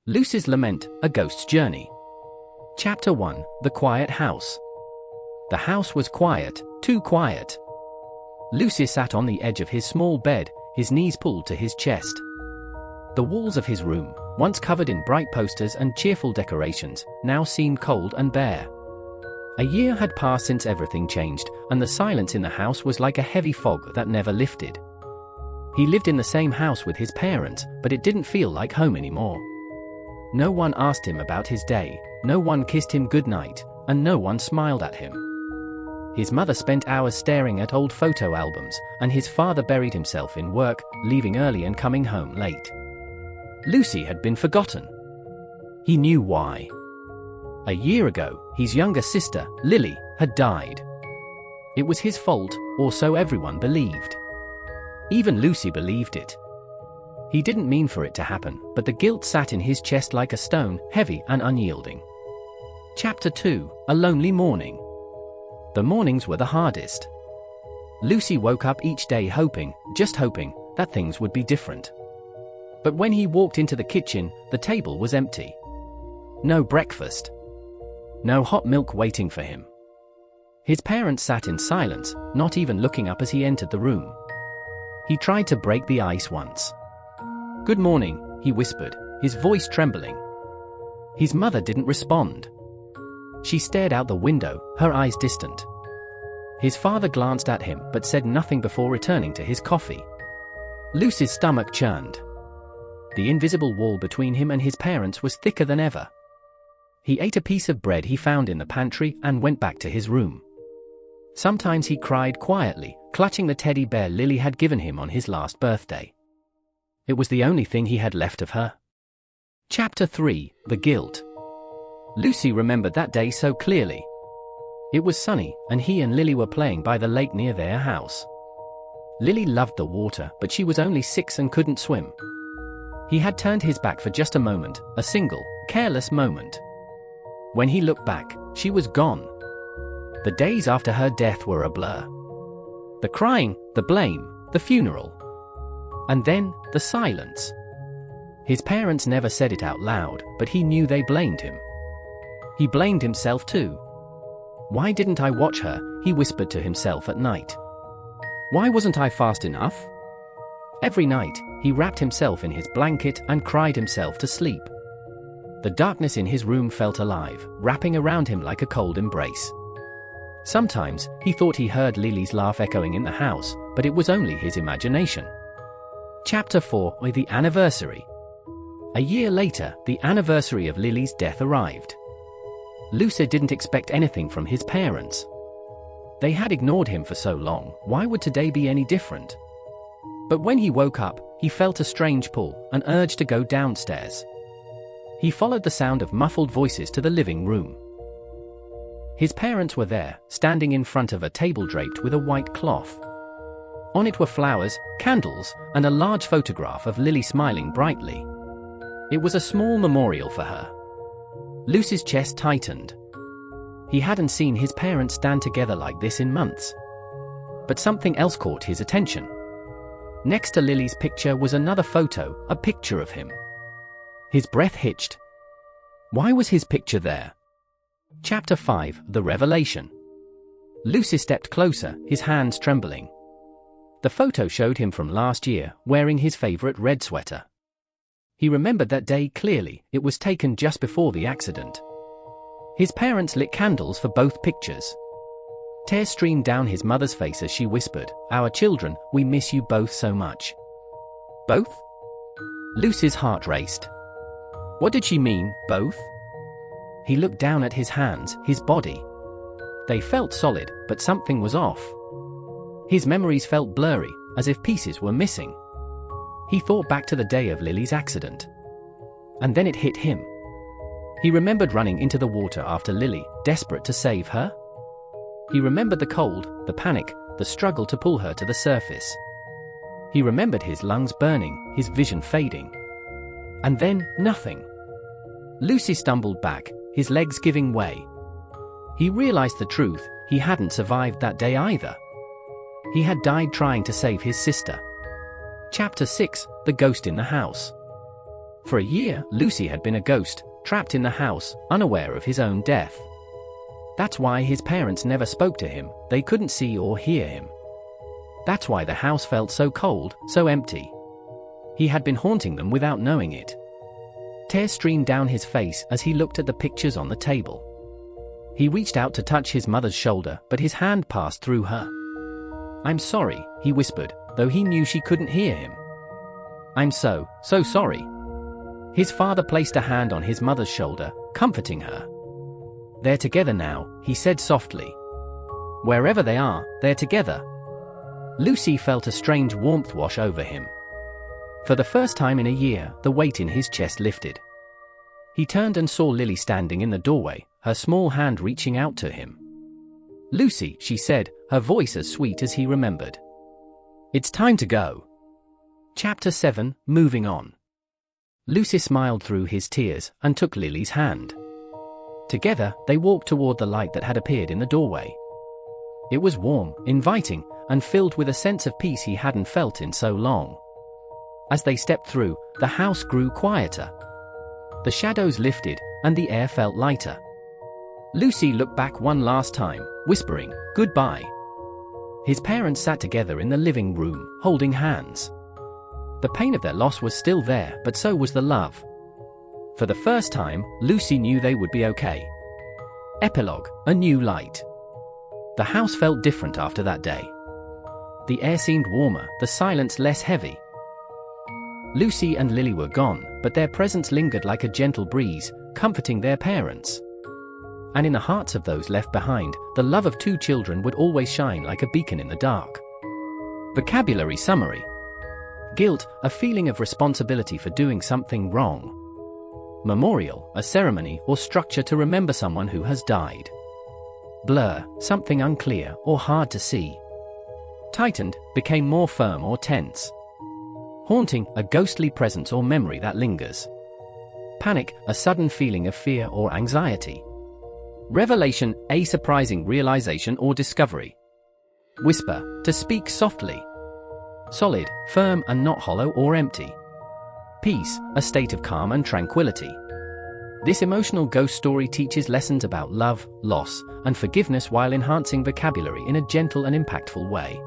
Lucy's Lament, A Ghost's Journey. Chapter 1, The Quiet House. The house was quiet, too quiet. Lucy sat on the edge of his small bed, his knees pulled to his chest. The walls of his room, once covered in bright posters and cheerful decorations, now seemed cold and bare. A year had passed since everything changed, and the silence in the house was like a heavy fog that never lifted. He lived in the same house with his parents, but it didn't feel like home anymore. No one asked him about his day, no one kissed him goodnight, and no one smiled at him. His mother spent hours staring at old photo albums, and his father buried himself in work, leaving early and coming home late. Lucy had been forgotten. He knew why. A year ago, his younger sister, Lily, had died. It was his fault, or so everyone believed. Even Lucy believed it. He didn't mean for it to happen, but the guilt sat in his chest like a stone, heavy and unyielding. Chapter 2, A Lonely Morning. The mornings were the hardest. Lucy woke up each day hoping, just hoping, that things would be different. But when he walked into the kitchen, the table was empty. No breakfast. No hot milk waiting for him. His parents sat in silence, not even looking up as he entered the room. He tried to break the ice once. "Good morning," he whispered, his voice trembling. His mother didn't respond. She stared out the window, her eyes distant. His father glanced at him but said nothing before returning to his coffee. Lucy's stomach churned. The invisible wall between him and his parents was thicker than ever. He ate a piece of bread he found in the pantry and went back to his room. Sometimes he cried quietly, clutching the teddy bear Lily had given him on his last birthday. It was the only thing he had left of her. Chapter 3, The Guilt. Lucy remembered that day so clearly. It was sunny, and he and Lily were playing by the lake near their house. Lily loved the water, but she was only 6 and couldn't swim. He had turned his back for just a moment, a single, careless moment. When he looked back, she was gone. The days after her death were a blur. The crying, the blame, the funeral. And then, the silence. His parents never said it out loud, but he knew they blamed him. He blamed himself too. "Why didn't I watch her?" he whispered to himself at night. "Why wasn't I fast enough?" Every night, he wrapped himself in his blanket and cried himself to sleep. The darkness in his room felt alive, wrapping around him like a cold embrace. Sometimes, he thought he heard Lily's laugh echoing in the house, but it was only his imagination. Chapter 4, The Anniversary. A year later, the anniversary of Lily's death arrived. Lucy didn't expect anything from his parents. They had ignored him for so long, why would today be any different? But when he woke up, he felt a strange pull, an urge to go downstairs. He followed the sound of muffled voices to the living room. His parents were there, standing in front of a table draped with a white cloth. On it were flowers, candles, and a large photograph of Lily smiling brightly. It was a small memorial for her. Lucy's chest tightened. He hadn't seen his parents stand together like this in months. But something else caught his attention. Next to Lily's picture was another photo, a picture of him. His breath hitched. Why was his picture there? Chapter 5, The Revelation. Lucy stepped closer, his hands trembling. The photo showed him from last year, wearing his favorite red sweater. He remembered that day clearly, it was taken just before the accident. His parents lit candles for both pictures. Tears streamed down his mother's face as she whispered, "Our children, we miss you both so much." Both? Lucy's heart raced. What did she mean, both? He looked down at his hands, his body. They felt solid, but something was off. His memories felt blurry, as if pieces were missing. He thought back to the day of Lily's accident. And then it hit him. He remembered running into the water after Lily, desperate to save her. He remembered the cold, the panic, the struggle to pull her to the surface. He remembered his lungs burning, his vision fading. And then, nothing. Lucy stumbled back, his legs giving way. He realized the truth, he hadn't survived that day either. He had died trying to save his sister. Chapter 6, The Ghost in the House. For a year, Lucy had been a ghost, trapped in the house, unaware of his own death. That's why his parents never spoke to him, they couldn't see or hear him. That's why the house felt so cold, so empty. He had been haunting them without knowing it. Tears streamed down his face as he looked at the pictures on the table. He reached out to touch his mother's shoulder, but his hand passed through her. "I'm sorry," he whispered, though he knew she couldn't hear him. "I'm so sorry." His father placed a hand on his mother's shoulder, comforting her. "They're together now," he said softly. "Wherever they are, they're together." Lucy felt a strange warmth wash over him. For the first time in a year, the weight in his chest lifted. He turned and saw Lily standing in the doorway, her small hand reaching out to him. "Lucy," she said, her voice as sweet as he remembered. "It's time to go." Chapter 7, Moving On. Lucy smiled through his tears and took Lily's hand. Together, they walked toward the light that had appeared in the doorway. It was warm, inviting, and filled with a sense of peace he hadn't felt in so long. As they stepped through, the house grew quieter. The shadows lifted, and the air felt lighter. Lucy looked back one last time, whispering, "Goodbye." His parents sat together in the living room, holding hands. The pain of their loss was still there, but so was the love. For the first time, Lucy knew they would be okay. Epilogue, a new light. The house felt different after that day. The air seemed warmer, the silence less heavy. Lucy and Lily were gone, but their presence lingered like a gentle breeze, comforting their parents. And in the hearts of those left behind, the love of two children would always shine like a beacon in the dark. Vocabulary summary. Guilt, a feeling of responsibility for doing something wrong. Memorial, a ceremony or structure to remember someone who has died. Blur, something unclear or hard to see. Tightened, became more firm or tense. Haunting, a ghostly presence or memory that lingers. Panic, a sudden feeling of fear or anxiety. Revelation, a surprising realization or discovery. Whisper, to speak softly. Solid, firm and not hollow or empty. Peace, a state of calm and tranquility. This emotional ghost story teaches lessons about love, loss, and forgiveness while enhancing vocabulary in a gentle and impactful way.